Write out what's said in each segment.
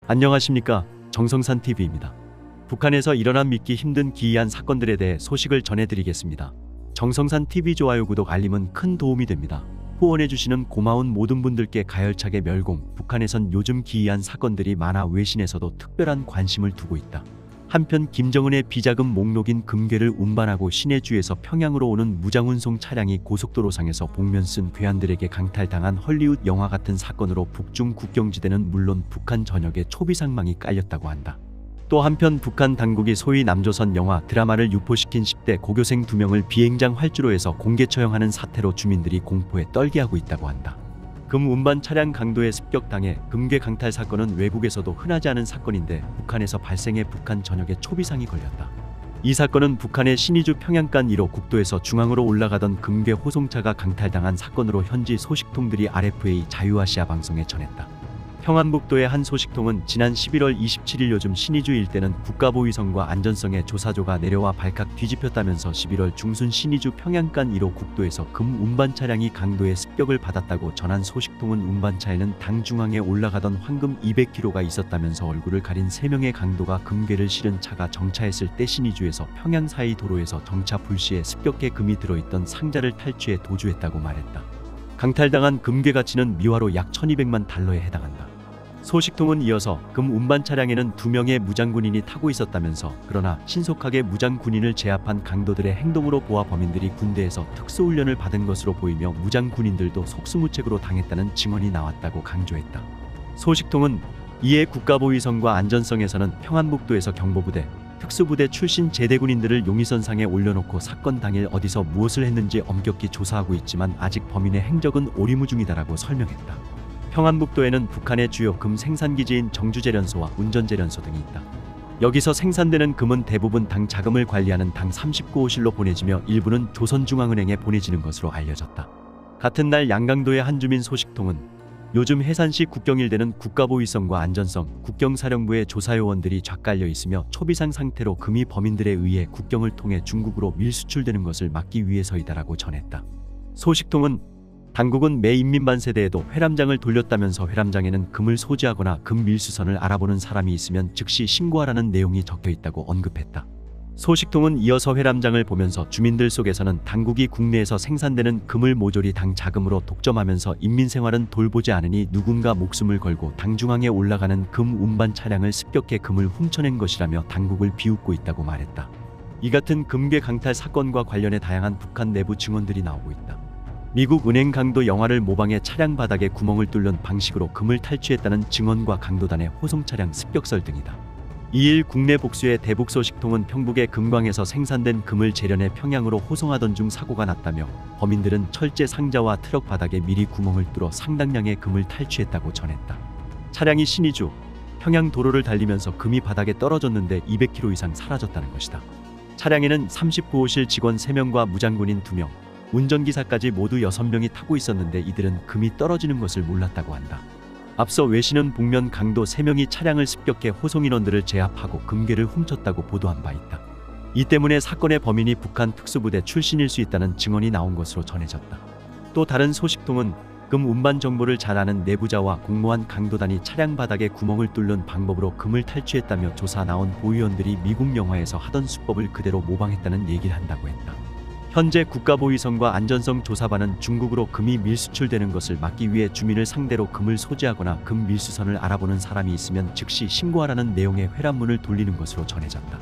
안녕하십니까, 정성산TV입니다. 북한에서 일어난 믿기 힘든 기이한 사건들에 대해 소식을 전해드리겠습니다. 정성산TV 좋아요, 구독, 알림은 큰 도움이 됩니다. 후원해주시는 고마운 모든 분들께 가열차게 멸공. 북한에선 요즘 기이한 사건들이 많아 외신에서도 특별한 관심을 두고 있다. 한편 김정은의 비자금 목록인 금괴를 운반하고 신해주에서 평양으로 오는 무장운송 차량이 고속도로상에서 복면 쓴 괴한들에게 강탈당한 헐리우드 영화 같은 사건으로 북중 국경지대는 물론 북한 전역에 초비상망이 깔렸다고 한다. 또 한편 북한 당국이 소위 남조선 영화 드라마를 유포시킨 10대 고교생 2명을 비행장 활주로에서 공개 처형하는 사태로 주민들이 공포에 떨게하고 있다고 한다. 금 운반 차량 강도에 습격당해 금괴 강탈 사건은 외국에서도 흔하지 않은 사건인데 북한에서 발생해 북한 전역에 초비상이 걸렸다. 이 사건은 북한의 신의주 평양간 1호 국도에서 중앙으로 올라가던 금괴 호송차가 강탈당한 사건으로 현지 소식통들이 RFA 자유아시아 방송에 전했다. 평안북도의 한 소식통은 지난 11월 27일 요즘 신의주 일대는 국가보위성과 안전성의 조사조가 내려와 발칵 뒤집혔다면서 11월 중순 신의주 평양간 1호 국도에서 금 운반 차량이 강도의 습격을 받았다고 전한 소식통은 운반차에는 당 중앙에 올라가던 황금 200kg가 있었다면서 얼굴을 가린 3명의 강도가 금괴를 실은 차가 정차했을 때 신의주에서 평양 사이 도로에서 정차 불시에 습격해 금이 들어있던 상자를 탈취해 도주했다고 말했다. 강탈당한 금괴 가치는 미화로 약 1200만 달러에 해당한다. 소식통은 이어서 금 운반 차량에는 2명의 무장군인이 타고 있었다면서 그러나 신속하게 무장군인을 제압한 강도들의 행동으로 보아 범인들이 군대에서 특수훈련을 받은 것으로 보이며 무장군인들도 속수무책으로 당했다는 증언이 나왔다고 강조했다. 소식통은 이에 국가보위성과 안전성에서는 평안북도에서 경보부대, 특수부대 출신 제대군인들을 용의선상에 올려놓고 사건 당일 어디서 무엇을 했는지 엄격히 조사하고 있지만 아직 범인의 행적은 오리무중이다라고 설명했다. 평안북도에는 북한의 주요 금 생산기지인 정주재련소와 운전재련소 등이 있다. 여기서 생산되는 금은 대부분 당 자금을 관리하는 당 39호실로 보내지며 일부는 조선중앙은행에 보내지는 것으로 알려졌다. 같은 날 양강도의 한 주민 소식통은 요즘 해산시 국경일대는 국가보위성과 안전성, 국경사령부의 조사요원들이 쫙 깔려 있으며 초비상 상태로 금이 범인들에 의해 국경을 통해 중국으로 밀수출되는 것을 막기 위해서이다라고 전했다. 소식통은 당국은 매 인민반세대에도 회람장을 돌렸다면서 회람장에는 금을 소지하거나 금 밀수선을 알아보는 사람이 있으면 즉시 신고하라는 내용이 적혀 있다고 언급했다. 소식통은 이어서 회람장을 보면서 주민들 속에서는 당국이 국내에서 생산되는 금을 모조리 당 자금으로 독점하면서 인민생활은 돌보지 않으니 누군가 목숨을 걸고 당중앙에 올라가는 금 운반 차량을 습격해 금을 훔쳐낸 것이라며 당국을 비웃고 있다고 말했다. 이 같은 금괴 강탈 사건과 관련해 다양한 북한 내부 증언들이 나오고 있다. 미국 은행 강도 영화를 모방해 차량 바닥에 구멍을 뚫는 방식으로 금을 탈취했다는 증언과 강도단의 호송차량 습격설 등이다. 2일 국내 복수의 대북 소식통은 평북의 금광에서 생산된 금을 재련해 평양으로 호송하던 중 사고가 났다며 범인들은 철제 상자와 트럭 바닥에 미리 구멍을 뚫어 상당량의 금을 탈취했다고 전했다. 차량이 신의주, 평양 도로를 달리면서 금이 바닥에 떨어졌는데 200kg 이상 사라졌다는 것이다. 차량에는 39호실 직원 3명과 무장군인 2명, 운전기사까지 모두 6명이 타고 있었는데 이들은 금이 떨어지는 것을 몰랐다고 한다. 앞서 외신은 복면 강도 3명이 차량을 습격해 호송인원들을 제압하고 금괴를 훔쳤다고 보도한 바 있다. 이 때문에 사건의 범인이 북한 특수부대 출신일 수 있다는 증언이 나온 것으로 전해졌다. 또 다른 소식통은 금 운반 정보를 잘 아는 내부자와 공모한 강도단이 차량 바닥에 구멍을 뚫는 방법으로 금을 탈취했다며 조사 나온 보위원들이 미국 영화에서 하던 수법을 그대로 모방했다는 얘기를 한다고 했다. 현재 국가보위성과 안전성 조사반은 중국으로 금이 밀수출되는 것을 막기 위해 주민을 상대로 금을 소지하거나 금 밀수선을 알아보는 사람이 있으면 즉시 신고하라는 내용의 회람문을 돌리는 것으로 전해졌다.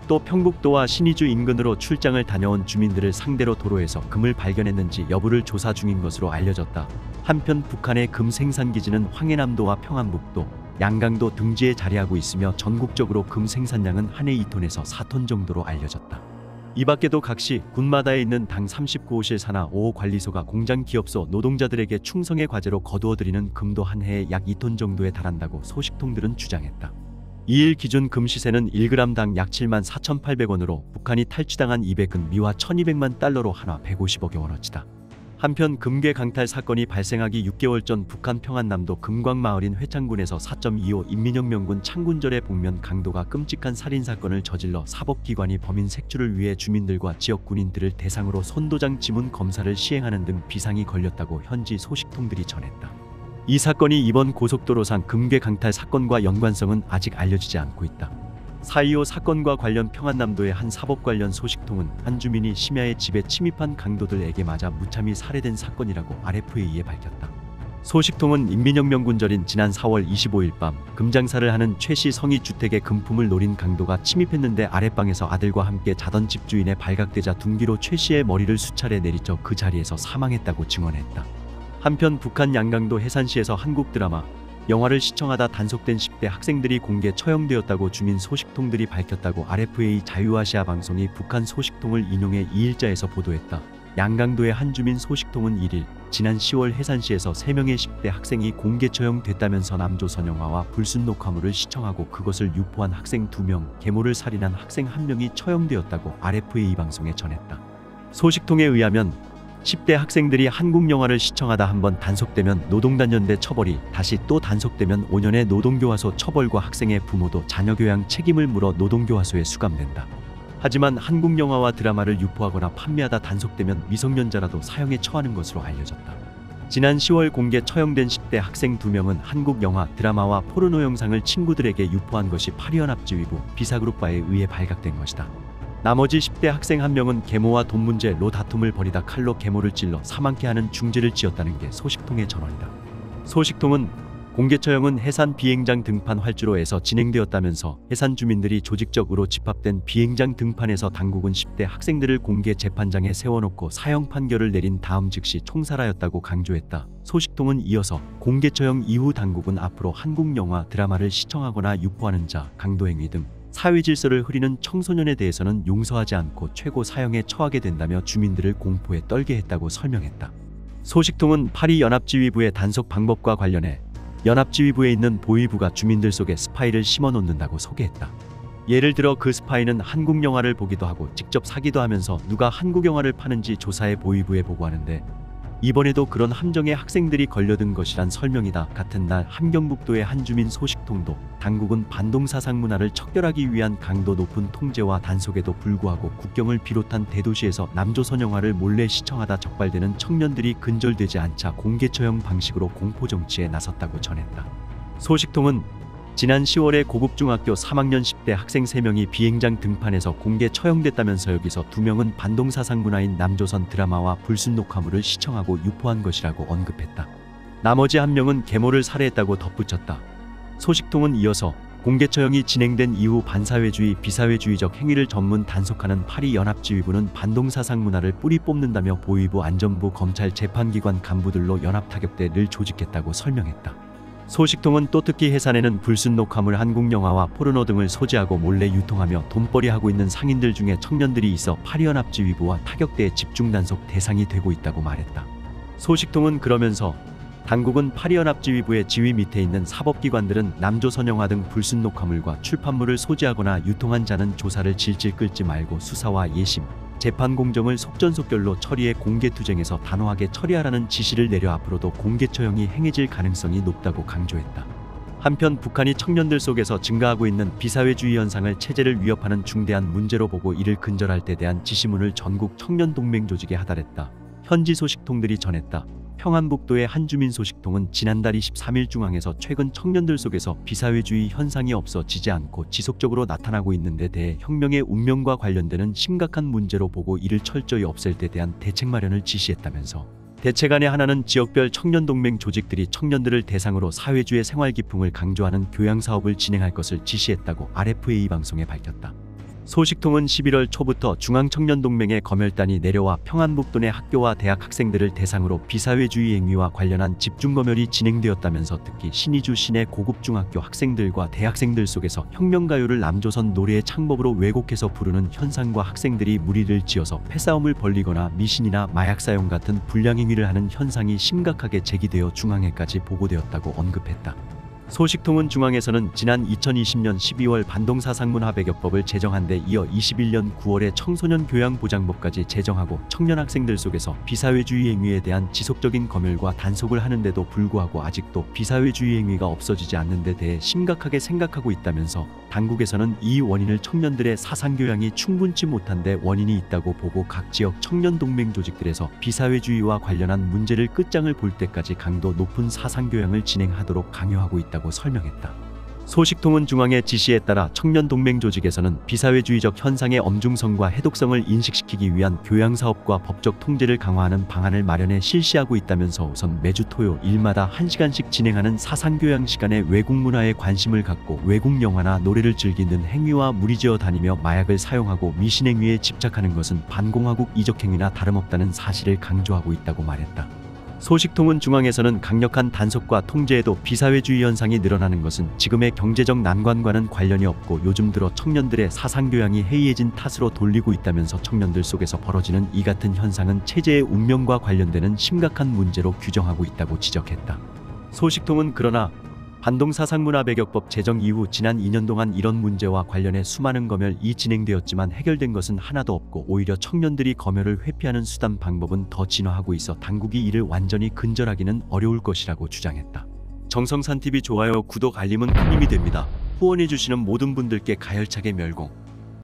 또 평북도와 신의주 인근으로 출장을 다녀온 주민들을 상대로 도로에서 금을 발견했는지 여부를 조사 중인 것으로 알려졌다. 한편 북한의 금 생산기지는 황해남도와 평안북도, 양강도 등지에 자리하고 있으며 전국적으로 금 생산량은 한 해 2톤에서 4톤 정도로 알려졌다. 이 밖에도 각시 군마다에 있는 당 39호실 산하 5호 관리소가 공장 기업소 노동자들에게 충성의 과제로 거두어들이는 금도 한 해에 약 2톤 정도에 달한다고 소식통들은 주장했다. 2일 기준 금 시세는 1g당 약 74,800원으로 북한이 탈취당한 200은 미화 1200만 달러로 한화 150억여 원어치다. 한편 금괴 강탈 사건이 발생하기 6개월 전 북한 평안남도 금광마을인 회창군에서 4.25 인민혁명군 창군절의 복면 강도가 끔찍한 살인사건을 저질러 사법기관이 범인 색출을 위해 주민들과 지역 군인들을 대상으로 손도장 지문 검사를 시행하는 등 비상이 걸렸다고 현지 소식통들이 전했다. 이 사건이 이번 고속도로상 금괴 강탈 사건과 연관성은 아직 알려지지 않고 있다. 4.25 사건과 관련 평안남도의 한 사법 관련 소식통은 한 주민이 심야에 집에 침입한 강도들에게 맞아 무참히 살해된 사건이라고 RFA에 밝혔다. 소식통은 인민혁명군절인 지난 4월 25일 밤 금장사를 하는 최 씨 성이 주택의 금품을 노린 강도가 침입했는데 아랫방에서 아들과 함께 자던 집주인의 발각되자 둔기로 최 씨의 머리를 수차례 내리쳐 그 자리에서 사망했다고 증언했다. 한편 북한 양강도 해산시에서 한국 드라마, 영화를 시청하다 단속된 10대 학생들이 공개 처형되었다고 주민 소식통들이 밝혔다고 RFA 자유아시아 방송이 북한 소식통을 인용해 2일자에서 보도했다. 양강도의 한 주민 소식통은 1일 지난 10월 해산시에서 3명의 10대 학생이 공개 처형됐다면서 남조선 영화와 불순 녹화물을 시청하고 그것을 유포한 학생 2명, 계모를 살인한 학생 1명이 처형되었다고 RFA 방송에 전했다. 소식통에 의하면 10대 학생들이 한국 영화를 시청하다 한번 단속되면 노동단연대 처벌이, 다시 또 단속되면 5년의 노동교화소 처벌과 학생의 부모도 자녀교양 책임을 물어 노동교화소에 수감된다. 하지만 한국 영화와 드라마를 유포하거나 판매하다 단속되면 미성년자라도 사형에 처하는 것으로 알려졌다. 지난 10월 공개 처형된 10대 학생 2명은 한국 영화, 드라마와 포르노 영상을 친구들에게 유포한 것이 파리연합지휘부 비사그룹바에 의해 발각된 것이다. 나머지 10대 학생 1명은 계모와 돈 문제로 다툼을 벌이다 칼로 계모를 찔러 사망케 하는 중죄를 지었다는 게 소식통의 전언이다. 소식통은 공개 처형은 해산 비행장 등판 활주로에서 진행되었다면서 해산 주민들이 조직적으로 집합된 비행장 등판에서 당국은 10대 학생들을 공개 재판장에 세워놓고 사형 판결을 내린 다음 즉시 총살하였다고 강조했다. 소식통은 이어서 공개 처형 이후 당국은 앞으로 한국 영화, 드라마를 시청하거나 유포하는 자, 강도행위 등 사회 질서를 흐리는 청소년에 대해서는 용서하지 않고 최고 사형에 처하게 된다며 주민들을 공포에 떨게 했다고 설명했다. 소식통은 파리연합지휘부의 단속 방법과 관련해 연합지휘부에 있는 보위부가 주민들 속에 스파이를 심어놓는다고 소개했다. 예를 들어 그 스파이는 한국 영화를 보기도 하고 직접 사기도 하면서 누가 한국 영화를 파는지 조사해 보위부에 보고하는데 이번에도 그런 함정에 학생들이 걸려든 것이란 설명이다. 같은 날 함경북도의 한 주민 소식통도 당국은 반동사상 문화를 척결하기 위한 강도 높은 통제와 단속에도 불구하고 국경을 비롯한 대도시에서 남조선 영화를 몰래 시청하다 적발되는 청년들이 근절되지 않자 공개 처형 방식으로 공포정치에 나섰다고 전했다. 소식통은 지난 10월에 고급중학교 3학년 10대 학생 3명이 비행장 등판에서 공개 처형됐다면서 여기서 2명은 반동사상 문화인 남조선 드라마와 불순 녹화물을 시청하고 유포한 것이라고 언급했다. 나머지 1명은 계모를 살해했다고 덧붙였다. 소식통은 이어서 공개 처형이 진행된 이후 반사회주의, 비사회주의적 행위를 전문 단속하는 파리연합지휘부는 반동사상 문화를 뿌리 뽑는다며 보위부, 안전부, 검찰, 재판기관 간부들로 연합타격대를 조직했다고 설명했다. 소식통은 또 특히 해산에는 불순 녹화물, 한국 영화와 포르노 등을 소지하고 몰래 유통하며 돈벌이하고 있는 상인들 중에 청년들이 있어 파리연합지휘부와 타격대의 집중 단속 대상이 되고 있다고 말했다. 소식통은 그러면서 당국은 파리연합지휘부의 지휘 밑에 있는 사법기관들은 남조선 영화 등 불순 녹화물과 출판물을 소지하거나 유통한 자는 조사를 질질 끌지 말고 수사와 예심, 재판 공정을 속전속결로 처리해 공개투쟁에서 단호하게 처리하라는 지시를 내려 앞으로도 공개 처형이 행해질 가능성이 높다고 강조했다. 한편 북한이 청년들 속에서 증가하고 있는 비사회주의 현상을 체제를 위협하는 중대한 문제로 보고 이를 근절할 때 대한 지시문을 전국 청년동맹 조직에 하달했다. 현지 소식통들이 전했다. 평안북도의 한 주민 소식통은 지난달 23일 중앙에서 최근 청년들 속에서 비사회주의 현상이 없어지지 않고 지속적으로 나타나고 있는 데 대해 혁명의 운명과 관련되는 심각한 문제로 보고 이를 철저히 없앨 때 대한 대책 마련을 지시했다면서 대책안의 하나는 지역별 청년동맹 조직들이 청년들을 대상으로 사회주의 생활기풍을 강조하는 교양사업을 진행할 것을 지시했다고 RFA 방송에 밝혔다. 소식통은 11월 초부터 중앙청년동맹의 검열단이 내려와 평안북도 내 학교와 대학 학생들을 대상으로 비사회주의 행위와 관련한 집중검열이 진행되었다면서 특히 신의주 시내 고급중학교 학생들과 대학생들 속에서 혁명가요를 남조선 노래의 창법으로 왜곡해서 부르는 현상과 학생들이 무리를 지어서 패싸움을 벌이거나 미신이나 마약 사용 같은 불량행위를 하는 현상이 심각하게 제기되어 중앙에까지 보고되었다고 언급했다. 소식통은 중앙에서는 지난 2020년 12월 반동사상문화배격법을 제정한 데 이어 21년 9월에 청소년교양보장법까지 제정하고 청년 학생들 속에서 비사회주의 행위에 대한 지속적인 검열과 단속을 하는데도 불구하고 아직도 비사회주의 행위가 없어지지 않는 데 대해 심각하게 생각하고 있다면서 당국에서는 이 원인을 청년들의 사상교양이 충분치 못한 데 원인이 있다고 보고 각 지역 청년 동맹 조직들에서 비사회주의와 관련한 문제를 끝장을 볼 때까지 강도 높은 사상교양을 진행하도록 강요하고 있다고 설명했다. 소식통은 중앙의 지시에 따라 청년 동맹 조직에서는 비사회주의적 현상의 엄중성과 해독성을 인식시키기 위한 교양사업과 법적 통제를 강화하는 방안을 마련해 실시하고 있다면서 우선 매주 토요 일마다 1시간씩 진행하는 사상교양 시간에 외국 문화에 관심을 갖고 외국 영화나 노래를 즐기는 행위와 무리지어 다니며 마약을 사용하고 미신행위에 집착하는 것은 반공화국 이적행위나 다름없다는 사실을 강조하고 있다고 말했다. 소식통은 중앙에서는 강력한 단속과 통제에도 비사회주의 현상이 늘어나는 것은 지금의 경제적 난관과는 관련이 없고 요즘 들어 청년들의 사상교양이 해이해진 탓으로 돌리고 있다면서 청년들 속에서 벌어지는 이 같은 현상은 체제의 운명과 관련되는 심각한 문제로 규정하고 있다고 지적했다. 소식통은 그러나 반동사상문화배격법 제정 이후 지난 2년 동안 이런 문제와 관련해 수많은 검열이 진행되었지만 해결된 것은 하나도 없고 오히려 청년들이 검열을 회피하는 수단 방법은 더 진화하고 있어 당국이 이를 완전히 근절하기는 어려울 것이라고 주장했다. 정성산TV 좋아요, 구독, 알림은 큰 힘이 됩니다. 후원해주시는 모든 분들께 가열차게 멸공.